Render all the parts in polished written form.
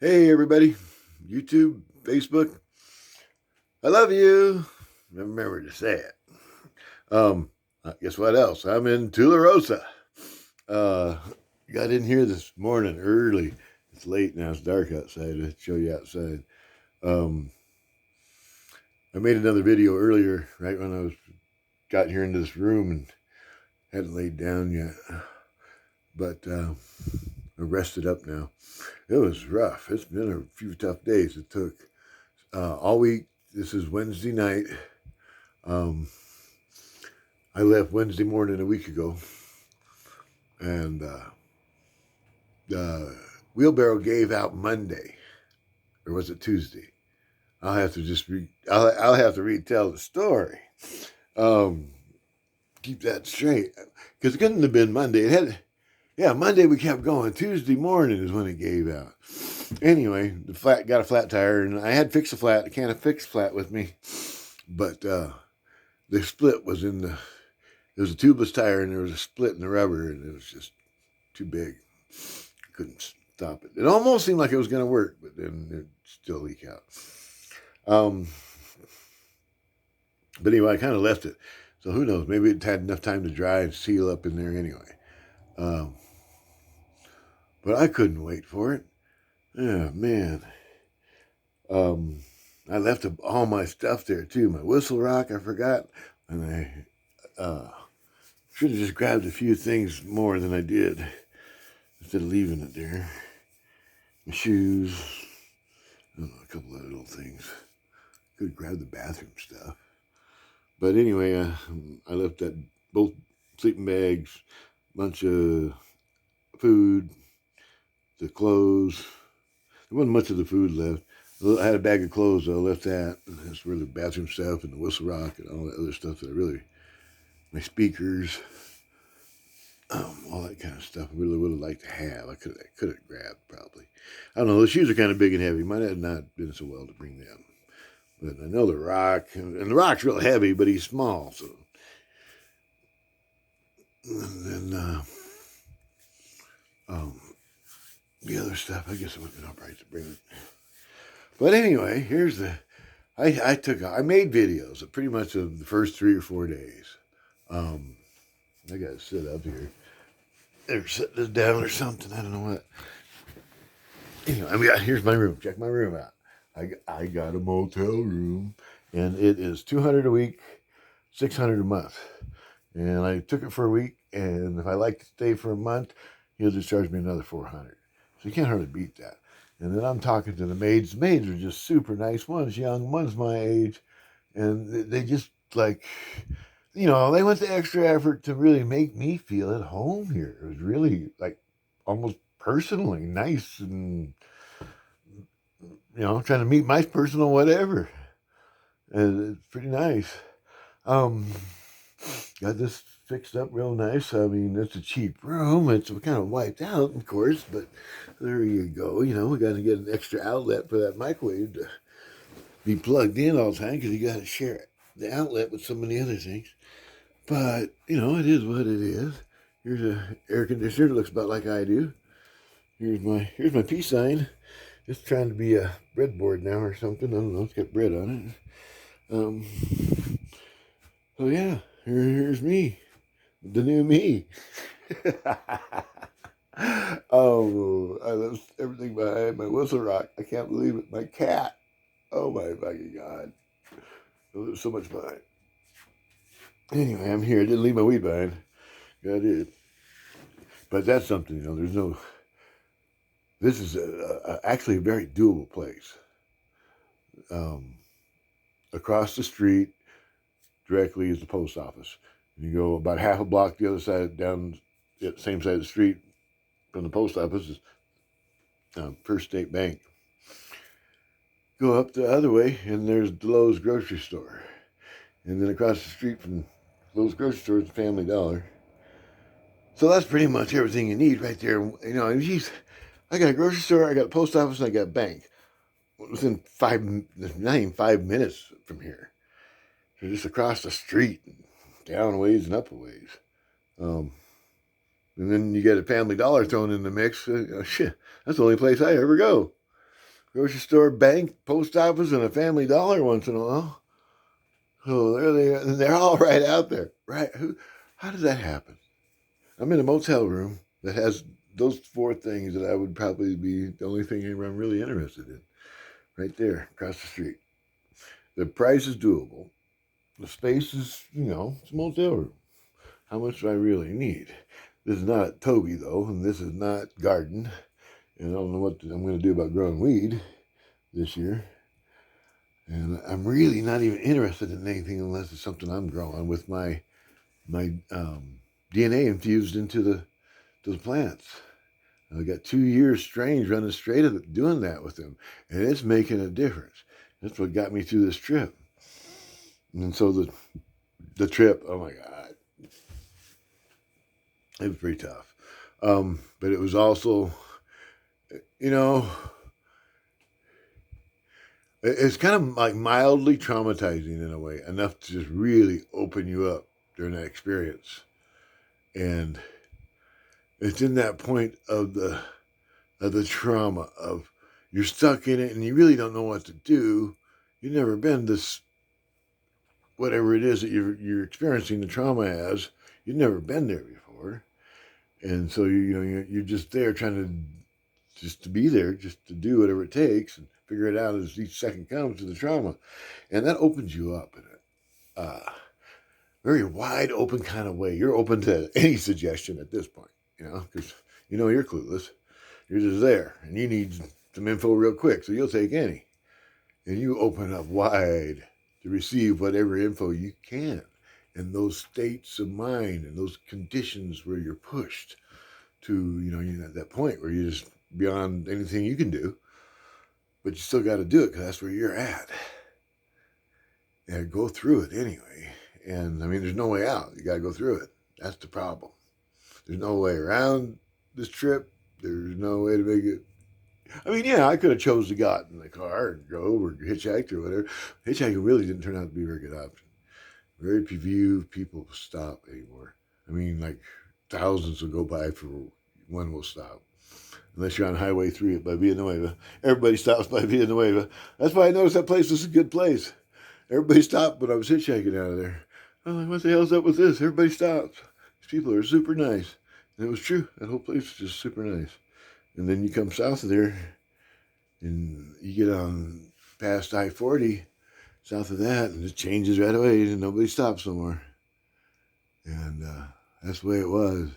Hey, everybody, YouTube, Facebook, I love you. Remember to say it. Guess what else? I'm in Tularosa. Uh, got in here this morning early. It's late now. It's dark outside. I'll show you outside. Um, I made another video earlier, right when I was got here into this room and hadn't laid down yet. But I rested up now. It was rough. It's been a few tough days. It took all week. This is Wednesday night. Um, I left Wednesday morning a week ago, and the wheelbarrow gave out Monday, or was it Tuesday? I'll have to just I'll have to retell the story. Um, Keep that straight, because it couldn't have been Monday. It had, yeah, Monday we kept going. Tuesday morning is when it gave out. Anyway, the flat got a flat tire, and I had fixed a flat. I can't have fixed flat with me, but the split was in the. There was a tubeless tire, and there was a split in the rubber, and it was just too big. Couldn't stop it. It almost seemed like it was going to work, but then it still leak out. Um, but anyway, I kind of left it. So who knows? Maybe it had enough time to dry and seal up in there anyway. Um, but I couldn't wait for it. Oh, man. Um, I left all my stuff there too. My whistle rock, I forgot. And I should have just grabbed a few things more than I did instead of leaving it there. My shoes, I don't know, a couple of little things. Could have grabbed the bathroom stuff. But anyway, I left that both sleeping bags, bunch of food, the clothes. There wasn't much of the food left. I had a bag of clothes, so I left that. And that's where the bathroom stuff and the whistle rock and all that other stuff that I really, my speakers, all that kind of stuff I really would have liked to have. I could have grabbed probably. I don't know. The shoes are kind of big and heavy. Might have not been so well to bring them. But I know the rock, and the rock's real heavy, but he's small. So, and then the other stuff, I guess it would have been alright to bring it. But anyway, here's the. I made videos of pretty much of the first 3 or 4 days. I got to sit up here. They're setting this down or something. I don't know what. Anyway, here's my room. Check my room out. I got a motel room, and it is $200 a week, $600 a month. And I took it for a week, and if I like to stay for a month, he'll just charge me another $400. So you can't hardly beat that. And then I'm talking to the maids. The maids are just super nice ones, young ones my age, and they just like, they went the extra effort to really make me feel at home here. It was really like almost personally nice and trying to meet my personal whatever. And it's pretty nice. Got this fixed up real nice. I mean, it's a cheap room. It's kind of wiped out, of course, but there you go. We got to get an extra outlet for that microwave to be plugged in all the time because you got to share the outlet with so many other things. But, it is what it is. Here's an air conditioner that looks about like I do. Here's my peace sign. It's trying to be a breadboard now or something. I don't know. It's got bread on it. So yeah, here's me, the new me. Oh, I left everything behind. My whistle rock. I can't believe it. My cat. Oh my fucking god. There's so much behind. Anyway, I'm here. I didn't leave my weed behind. I did. But that's something, there's no. This is actually a very doable place. Across the street, directly is the post office. You go about half a block the other side, down the same side of the street from the post office is First State Bank. Go up the other way, and there's Lowe's grocery store. And then across the street from Lowe's grocery store is the Family Dollar. So that's pretty much everything you need right there. Geez, I got a grocery store, I got a post office, and I got a bank. Within not even 5 minutes from here. They're just across the street, down a ways and up a ways. And then you get a Family Dollar thrown in the mix. Shit, that's the only place I ever go. grocery store, bank, post office, and a Family Dollar once in a while. So there they are. They're all right out there. Right? How does that happen? I'm in a motel room that has those four things that I would probably be the only thing I'm really interested in. Right there, across the street. The price is doable. The space is, it's a motel room. How much do I really need? This is not Toby, though, and this is not garden. And I don't know what I'm going to do about growing weed this year. And I'm really not even interested in anything unless it's something I'm growing with my DNA infused into the plants. I got 2 years strange running straight of it, doing that with them, and it's making a difference. That's what got me through this trip. And so the trip, oh my God, it was pretty tough. But it was also, it's kind of like mildly traumatizing in a way, enough to just really open you up during that experience. And it's in that point of the trauma of you're stuck in it and you really don't know what to do. You've never been this, whatever it is that you're experiencing the trauma as. You've never been there before, and so you're just there trying to be there, just to do whatever it takes and figure it out as each second comes to the trauma, and that opens you up in a very wide open kind of way. You're open to any suggestion at this point, because you're clueless. You're just there, and you need some info real quick, so you'll take any. And you open up wide to receive whatever info you can in those states of mind and those conditions where you're pushed to, you're at that point where you're just beyond anything you can do, but you still got to do it because that's where you're at. And go through it anyway. And there's no way out. You got to go through it. That's the problem. There's no way around this trip. There's no way to make it. I could have chose to got in the car and drove or hitchhiked or whatever. Hitchhiking really didn't turn out to be a very good option. Very few people stop anymore. Like thousands will go by for one will stop. Unless you're on Highway 3 by Villanueva. Everybody stops by Villanueva. That's why I noticed that place was a good place. Everybody stopped when I was hitchhiking out of there. I'm like, what the hell's up with this? Everybody stops. These people are super nice. And it was true. That whole place was just super nice. And then you come south of there, and you get on past I-40, south of that, and it changes right away, and nobody stops no more. And that's the way it was.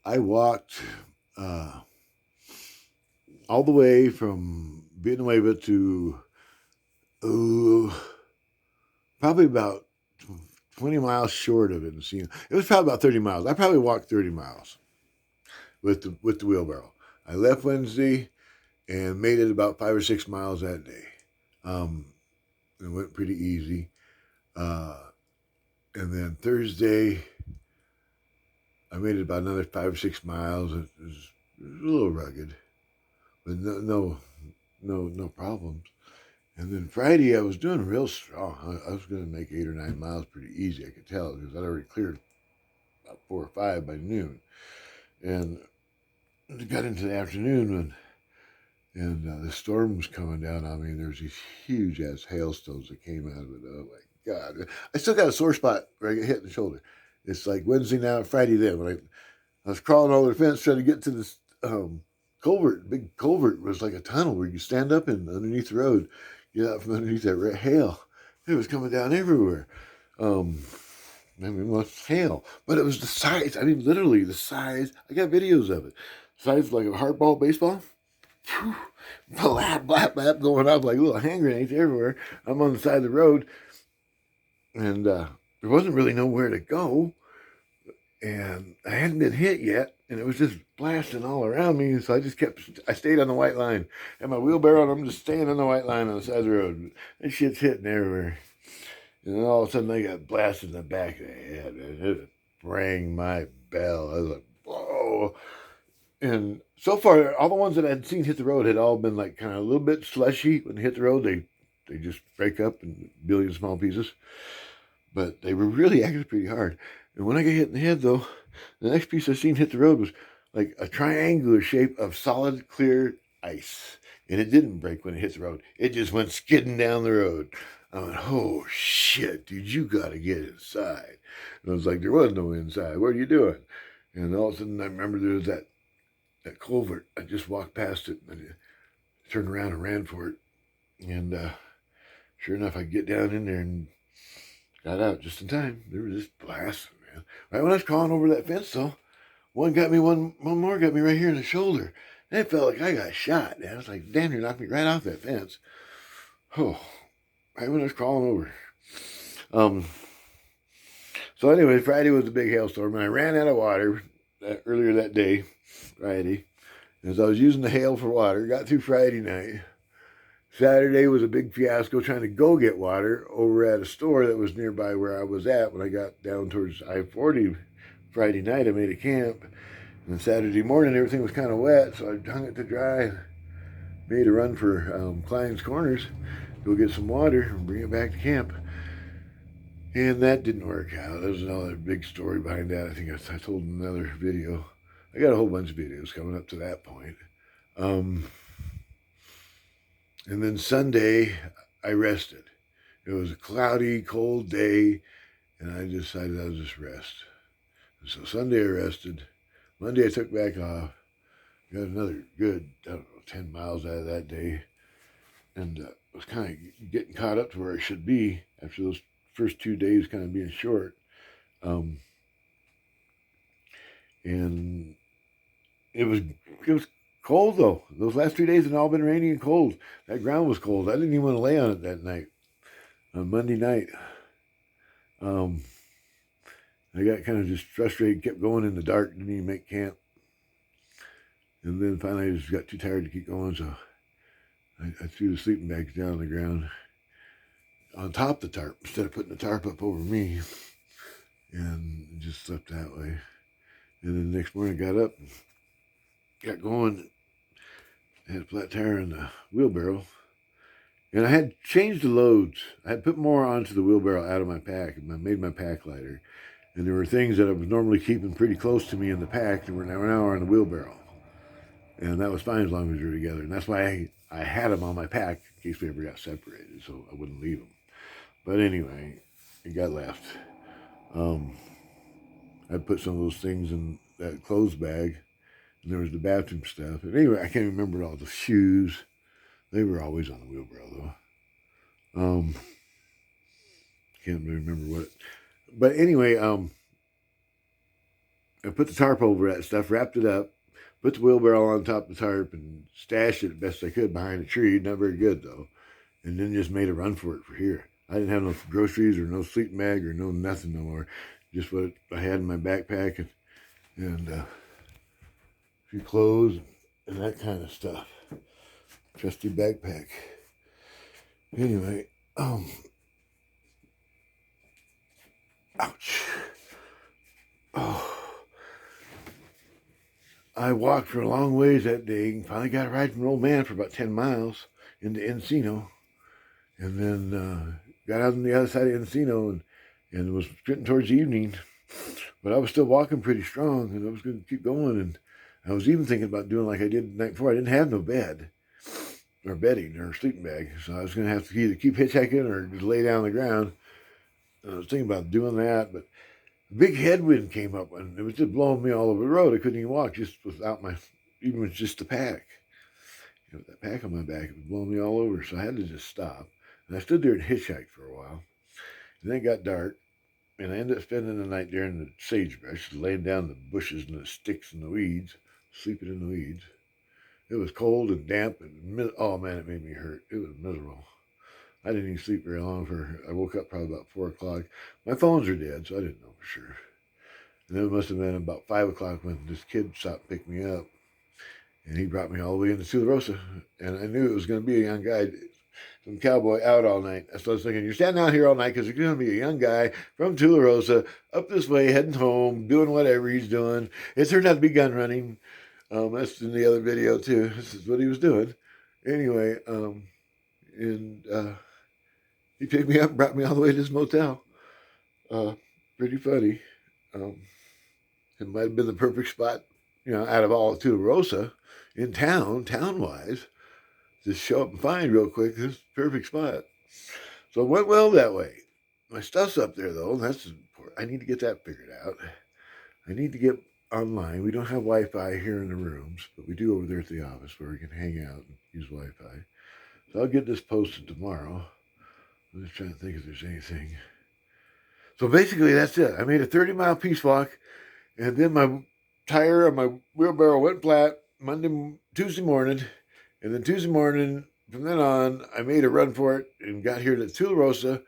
I walked all the way from Villanueva to probably about 20 miles short of it. It was probably about 30 miles. I probably walked 30 miles with the wheelbarrow. I left Wednesday and made it about 5 or 6 miles that day. It went pretty easy. And then Thursday, I made it about another 5 or 6 miles. It was a little rugged, but no problems. And then Friday, I was doing real strong. I was going to make 8 or 9 miles pretty easy. I could tell because I'd already cleared about 4 or 5 by noon. And it got into the afternoon and the storm was coming down on me. And there was these huge ass hailstones that came out of it. Oh my God! I still got a sore spot where I get hit in the shoulder. It's like Wednesday now, Friday then. When I was crawling over the fence trying to get to this culvert. Big culvert was like a tunnel where you stand up in underneath the road. Get out from underneath that hail. It was coming down everywhere. What's hail? But it was the size. Literally the size. I got videos of it. Size like a hardball baseball. Blap, blap, blap, going up like little hand grenades everywhere. I'm on the side of the road. And there wasn't really nowhere to go. And I hadn't been hit yet. And it was just blasting all around me. So I stayed on the white line. And my wheelbarrow, and I'm just staying on the white line on the side of the road. That shit's hitting everywhere. And then all of a sudden I got blasted in the back of the head. And it rang my bell. I was like, whoa. And so far, all the ones that I'd seen hit the road had all been like kind of a little bit slushy. When they hit the road, they just break up in a billion small pieces. But they were really actually pretty hard. And when I got hit in the head, though, the next piece I seen hit the road was like a triangular shape of solid, clear ice. And it didn't break when it hit the road. It just went skidding down the road. I went, oh shit, dude, you gotta get inside. And I was like, there was no inside. What are you doing? And all of a sudden I remember there was that culvert. I just walked past it and I turned around and ran for it. And sure enough, I get down in there and got out just in time. They were just blasting, man. Right when I was crawling over that fence, though, one more got me right here in the shoulder. And it felt like I got shot, man. I was like, damn, you knocked me right off that fence. Oh, right when I was crawling over. So anyway, Friday was a big hailstorm, and I ran out of water earlier that day, Friday. As I was using the hail for water, got through Friday night. Saturday was a big fiasco trying to go get water over at a store that was nearby where I was at when I got down towards I-40 Friday night. I made a camp. And Saturday morning, everything was kind of wet, so I hung it to dry. Made a run for Klein's Corners, go get some water and bring it back to camp. And that didn't work out. There's another big story behind that. I think I told in another video. I got a whole bunch of videos coming up to that point. And then Sunday, I rested. It was a cloudy, cold day, and I decided I would just rest. And so Sunday I rested. Monday I took back off. Got another good, 10 miles out of that day. And was kind of getting caught up to where I should be after those first 2 days kind of being short. And it was cold, though. Those last 3 days had all been rainy and cold. That ground was cold. I didn't even want to lay on it that night, on Monday night. I got kind of just frustrated, kept going in the dark, didn't even make camp. And then finally I just got too tired to keep going, so I threw the sleeping bags down on the ground on top of the tarp instead of putting the tarp up over me, and just slept that way. And then the next morning I got up and got going. I had a flat tire in the wheelbarrow. And I had changed the loads. I had put more onto the wheelbarrow out of my pack. And I made my pack lighter. And there were things that I was normally keeping pretty close to me in the pack that were now on the wheelbarrow. And that was fine as long as we were together. And that's why I had them on my pack in case we ever got separated, so I wouldn't leave them. But anyway, it got left. I put some of those things in that clothes bag. And there was the bathroom stuff. And anyway, I can't remember all the shoes. They were always on the wheelbarrow, though. Can't remember what. But anyway, I put the tarp over that stuff, wrapped it up, put the wheelbarrow on top of the tarp, and stashed it the best I could behind a tree. Not very good, though. And then just made a run for it for here. I didn't have no groceries or no sleeping bag or no nothing no more. Just what I had in my backpack and a few clothes and that kind of stuff. Trusty backpack. Anyway, ouch. Oh. I walked for a long ways that day and finally got a ride from an old man for about 10 miles into Encino. And then got out on the other side of Encino and was getting towards evening. But I was still walking pretty strong and I was going to keep going. And I was even thinking about doing like I did the night before. I didn't have no bed or bedding or sleeping bag. So I was going to have to either keep hitchhiking or just lay down on the ground. And I was thinking about doing that, but a big headwind came up and it was just blowing me all over the road. I couldn't even walk just without even with just the pack. You know, that pack on my back, it was blowing me all over. So I had to just stop. And I stood there and hitchhiked for a while. And then it got dark. And I ended up spending the night there in the sagebrush, laying down in the bushes and the sticks and the weeds, sleeping in the weeds. It was cold and damp and, oh man, it made me hurt. It was miserable. I didn't even sleep very long. I woke up probably about 4 o'clock. My phones are dead, so I didn't know for sure. And then it must have been about 5 o'clock when this kid stopped and picked me up. And he brought me all the way into Tularosa. And I knew it was going to be a young guy, some cowboy out all night. That's what I was thinking. You're standing out here all night because there's going to be a young guy from Tularosa up this way, heading home, doing whatever he's doing. It turned out to be gun running. That's in the other video, too. This is what he was doing. Anyway, he picked me up and brought me all the way to this motel. Pretty funny. It might have been the perfect spot out of all Tularosa in town-wise, just show up and find real quick. This is a perfect spot. So it went well that way. My stuff's up there though. That's important. I need to get that figured out. I need to get online. We don't have Wi-Fi here in the rooms, but we do over there at the office where we can hang out and use Wi-Fi. So I'll get this posted tomorrow. I'm just trying to think if there's anything. So basically, that's it. I made a 30-mile peace walk, and then my tire on my wheelbarrow went flat Tuesday morning, and then Tuesday morning, from then on, I made a run for it and got here to Tularosa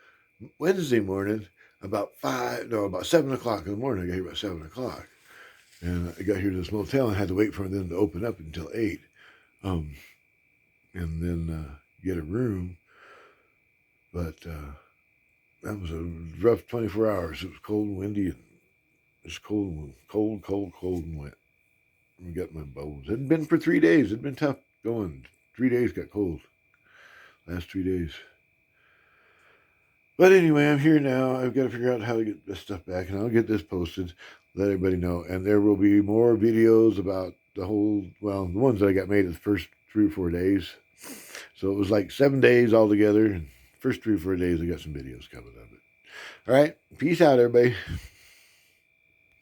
Wednesday morning about 7 o'clock in the morning. I got here about 7 o'clock. And I got here to this motel and had to wait for them to open up until 8. And then get a room. But that was a rough 24 hours. It was cold and windy and just cold and wet. I got my bones. It had been for 3 days. It had been tough going. 3 days got cold. Last 3 days. But anyway, I'm here now. I've got to figure out how to get this stuff back, and I'll get this posted, let everybody know. And there will be more videos about the ones that I got made the first 3 or 4 days. So it was like 7 days altogether. And first 3 or 4 days, I got some videos coming of it. All right. Peace out, everybody.